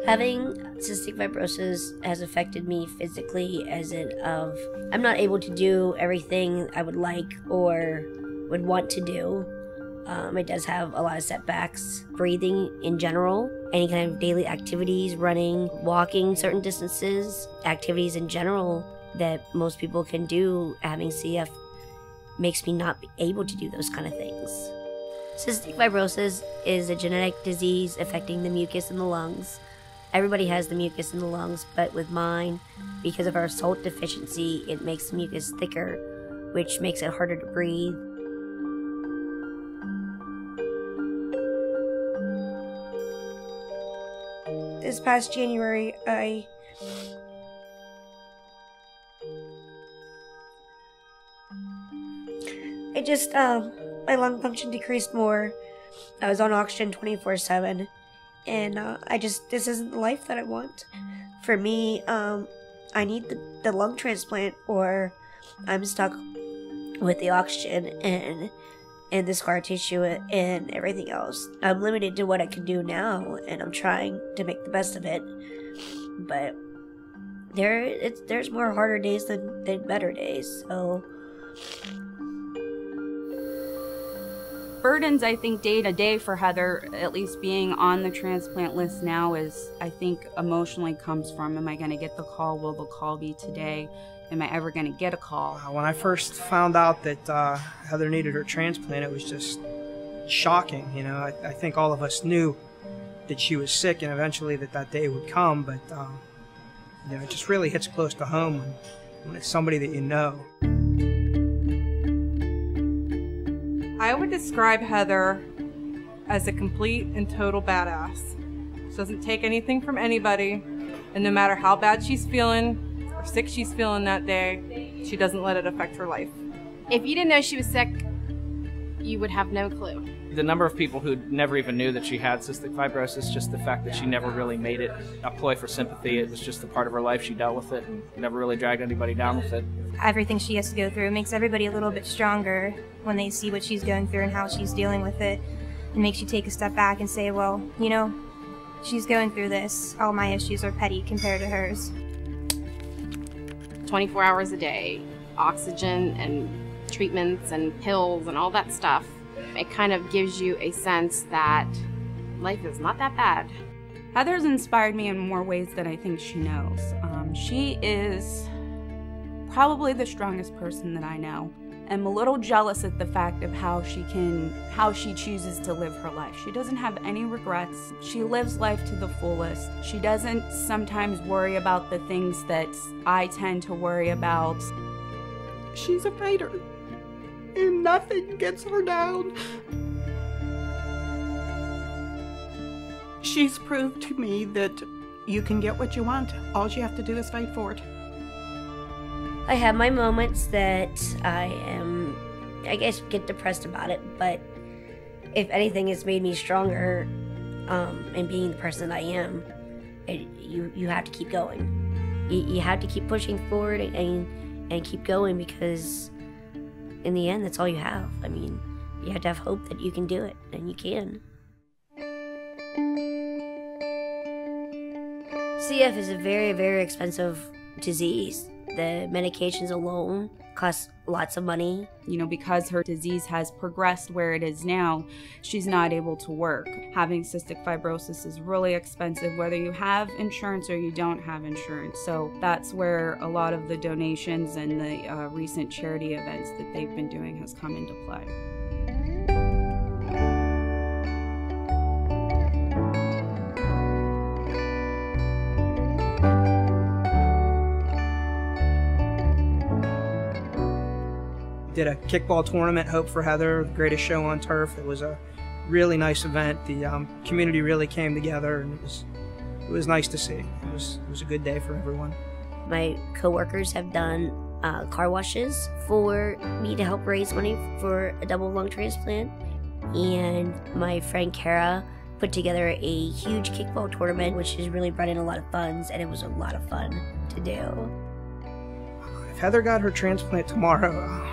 Having cystic fibrosis has affected me physically, as in of I'm not able to do everything I would like or would want to do. It does have a lot of setbacks. Breathing in general, any kind of daily activities, running, walking certain distances, activities in general that most people can do having CF makes me not be able to do those kind of things. Cystic fibrosis is a genetic disease affecting the mucus in the lungs. Everybody has the mucus in the lungs, but with mine, because of our salt deficiency, it makes the mucus thicker, which makes it harder to breathe. This past January, my lung function decreased more. I was on oxygen 24/7. And this isn't the life that I want. For me, I need the lung transplant, or I'm stuck with the oxygen and the scar tissue and everything else. I'm limited to what I can do now, and I'm trying to make the best of it. But there's more harder days than better days, so... Burdens, I think, day to day for Heather, at least being on the transplant list now, is, I think, emotionally comes from, am I going to get the call? Will the call be today? Am I ever going to get a call? When I first found out that Heather needed her transplant, it was just shocking. You know, I think all of us knew that she was sick and eventually that day would come, but you know, it just really hits close to home when it's somebody that you know. I would describe Heather as a complete and total badass. She doesn't take anything from anybody, and no matter how bad she's feeling or sick she's feeling that day, she doesn't let it affect her life. If you didn't know she was sick, you would have no clue. The number of people who never even knew that she had cystic fibrosis, just the fact that she never really made it a ploy for sympathy. It was just a part of her life. She dealt with it and never really dragged anybody down with it. Everything she has to go through makes everybody a little bit stronger when they see what she's going through and how she's dealing with it. It makes you take a step back and say, well, you know, she's going through this. All my issues are petty compared to hers. 24 hours a day, oxygen and treatments and pills and all that stuff. It kind of gives you a sense that life is not that bad. Heather's inspired me in more ways than I think she knows. She is probably the strongest person that I know. I'm a little jealous at the fact of how she chooses to live her life. She doesn't have any regrets. She lives life to the fullest. She doesn't sometimes worry about the things that I tend to worry about. She's a fighter, and nothing gets her down. She's proved to me that you can get what you want. All you have to do is fight for it. I have my moments that I guess, get depressed about it, but if anything, it's made me stronger in being the person I am. You have to keep going. You have to keep pushing forward and keep going, because in the end, that's all you have. I mean, you have to have hope that you can do it, and you can. CF is a very, very expensive disease. The medications alone cost lots of money. You know, because her disease has progressed where it is now, she's not able to work. Having cystic fibrosis is really expensive, whether you have insurance or you don't have insurance. So that's where a lot of the donations and the recent charity events that they've been doing has come into play. Did a kickball tournament, Hope for Heather, the greatest show on turf. It was a really nice event. The community really came together, and it was nice to see. It was a good day for everyone. My coworkers have done car washes for me to help raise money for a double lung transplant, and my friend Kara put together a huge kickball tournament, which has really brought in a lot of funds, and it was a lot of fun to do. If Heather got her transplant tomorrow,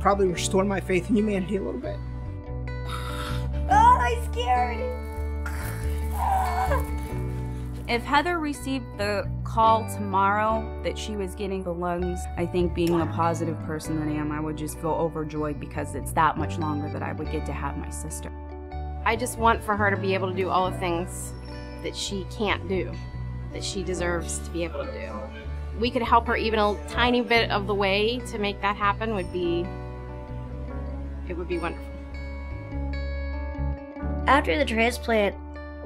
probably restore my faith in humanity a little bit. Oh, I'm scared. If Heather received the call tomorrow that she was getting the lungs, I think being the positive person that I am, I would just feel overjoyed because it's that much longer that I would get to have my sister. I just want for her to be able to do all the things that she can't do, that she deserves to be able to do. We could help her even a tiny bit of the way to make that happen it would be wonderful. After the transplant,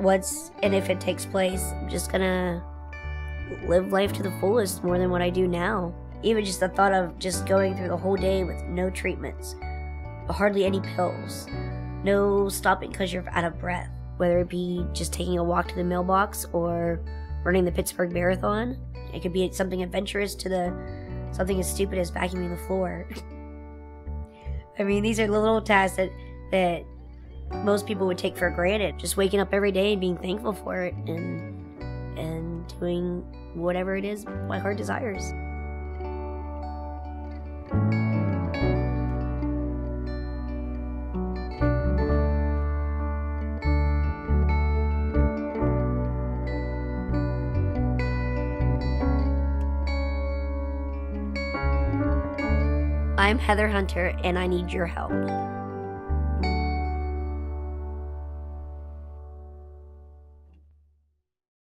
once and if it takes place, I'm just gonna live life to the fullest more than what I do now. Even just the thought of just going through the whole day with no treatments, hardly any pills, no stopping because you're out of breath, whether it be just taking a walk to the mailbox or running the Pittsburgh Marathon. It could be something adventurous to something as stupid as vacuuming the floor. I mean, these are little tasks that most people would take for granted. Just waking up every day and being thankful for it and doing whatever it is my heart desires. I'm Heather Hunter, and I need your help.